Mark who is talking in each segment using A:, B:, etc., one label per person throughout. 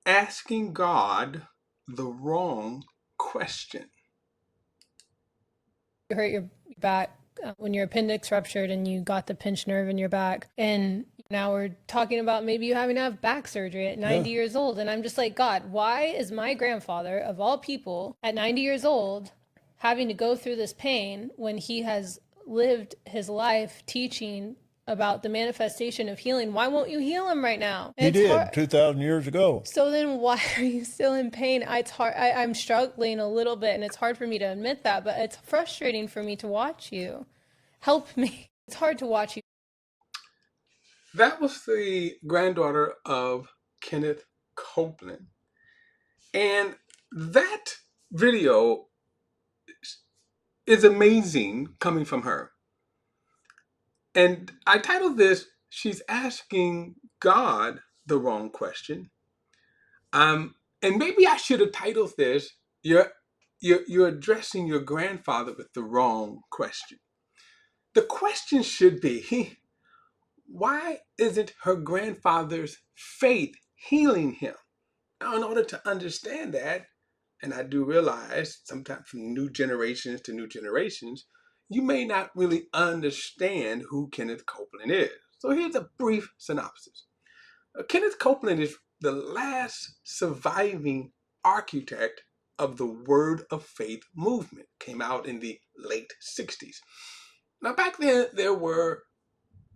A: asking God the wrong question.
B: You hurt your back when your appendix ruptured and you got the pinched nerve in your back. And now we're talking about maybe you having to have back surgery at 90
C: Yeah.
B: years old. And I'm just like, God, why is my grandfather, of all people, at 90 years old, having to go through this pain when he has lived his life teaching about the manifestation of healing? Why won't you heal him right now? And
C: He
B: it's
C: did
B: hard.
C: 2,000 years ago.
B: So then why are you still in pain? It's hard. I'm struggling a little bit and it's hard for me to admit that, but it's frustrating for me to watch you. Help me. It's hard to watch you.
A: That was the granddaughter of Kenneth Copeland. And that video is amazing coming from her. And I titled this, She's Asking God the Wrong Question. And maybe I should have titled this, You're addressing your grandfather with the wrong question. The question should be, why isn't her grandfather's faith healing him? Now, in order to understand that, and I do realize sometimes from new generations to new generations, you may not really understand who Kenneth Copeland is. So here's a brief synopsis. Kenneth Copeland is the last surviving architect of the Word of Faith movement. Came out in the late 60s. Now, back then, there were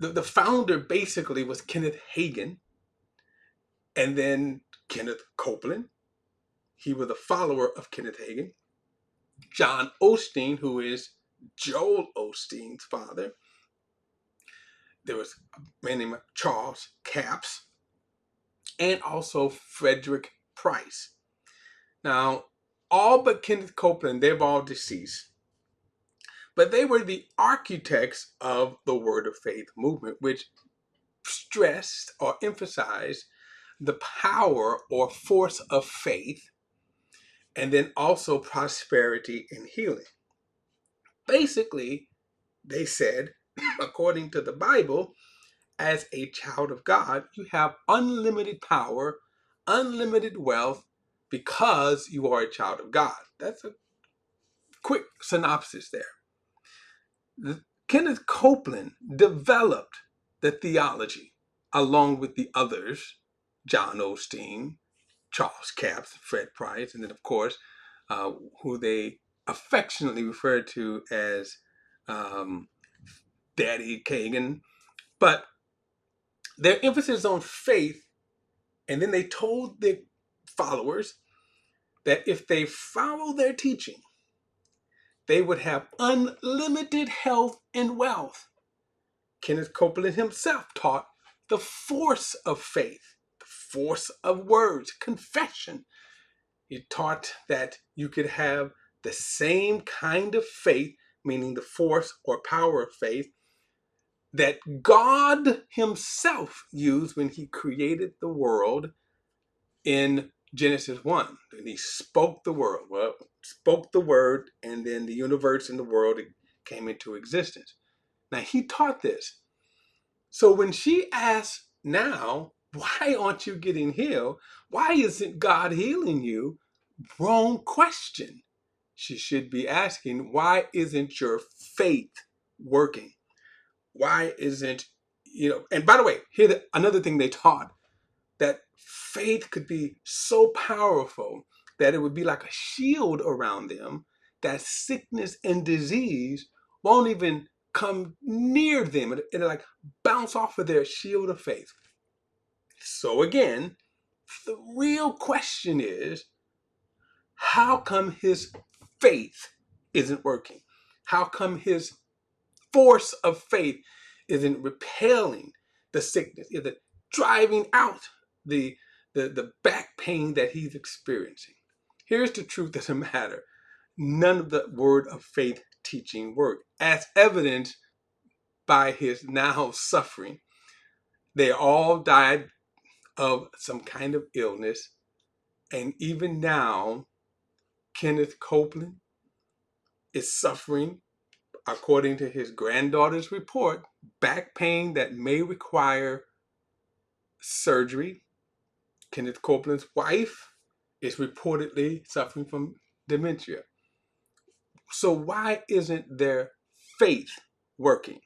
A: the founder basically was Kenneth Hagin, and then Kenneth Copeland. He was a follower of Kenneth Hagin. John Osteen, who is Joel Osteen's father. There was a man named Charles Capps, and also Frederick Price. Now, all but Kenneth Copeland, they've all deceased. But they were the architects of the Word of Faith movement, which stressed or emphasized the power or force of faith, and then also prosperity and healing. Basically, they said, according to the Bible, as a child of God, you have unlimited power, unlimited wealth, because you are a child of God. That's a quick synopsis there. Kenneth Copeland developed the theology along with the others, John Osteen, Charles Capps, Fred Price, and then, of course, who they affectionately referred to as Daddy Kagan. But their emphasis on faith, and then they told their followers that if they follow their teaching, they would have unlimited health and wealth. Kenneth Copeland himself taught the force of faith, the force of words, confession. He taught that you could have the same kind of faith, meaning the force or power of faith, that God himself used when he created the world in Genesis 1. And he spoke the word. Well, spoke the word, and then the universe and the world came into existence. Now, he taught this. So when she asked now, why aren't you getting healed? Why isn't God healing you? Wrong question. She should be asking, why isn't your faith working? Why isn't, and by the way, another thing they taught, that faith could be so powerful that it would be like a shield around them, that sickness and disease won't even come near them. It'll like bounce off of their shield of faith. So again, the real question is, how come his faith isn't working? How come his force of faith isn't repelling the sickness, isn't driving out the back pain that he's experiencing? Here's the truth of the matter. None of the word of faith teaching worked, as evidenced by his now suffering. They all died of some kind of illness. And even now, Kenneth Copeland is suffering, according to his granddaughter's report, back pain that may require surgery, Kenneth Copeland's wife is reportedly suffering from dementia. So why isn't their faith working?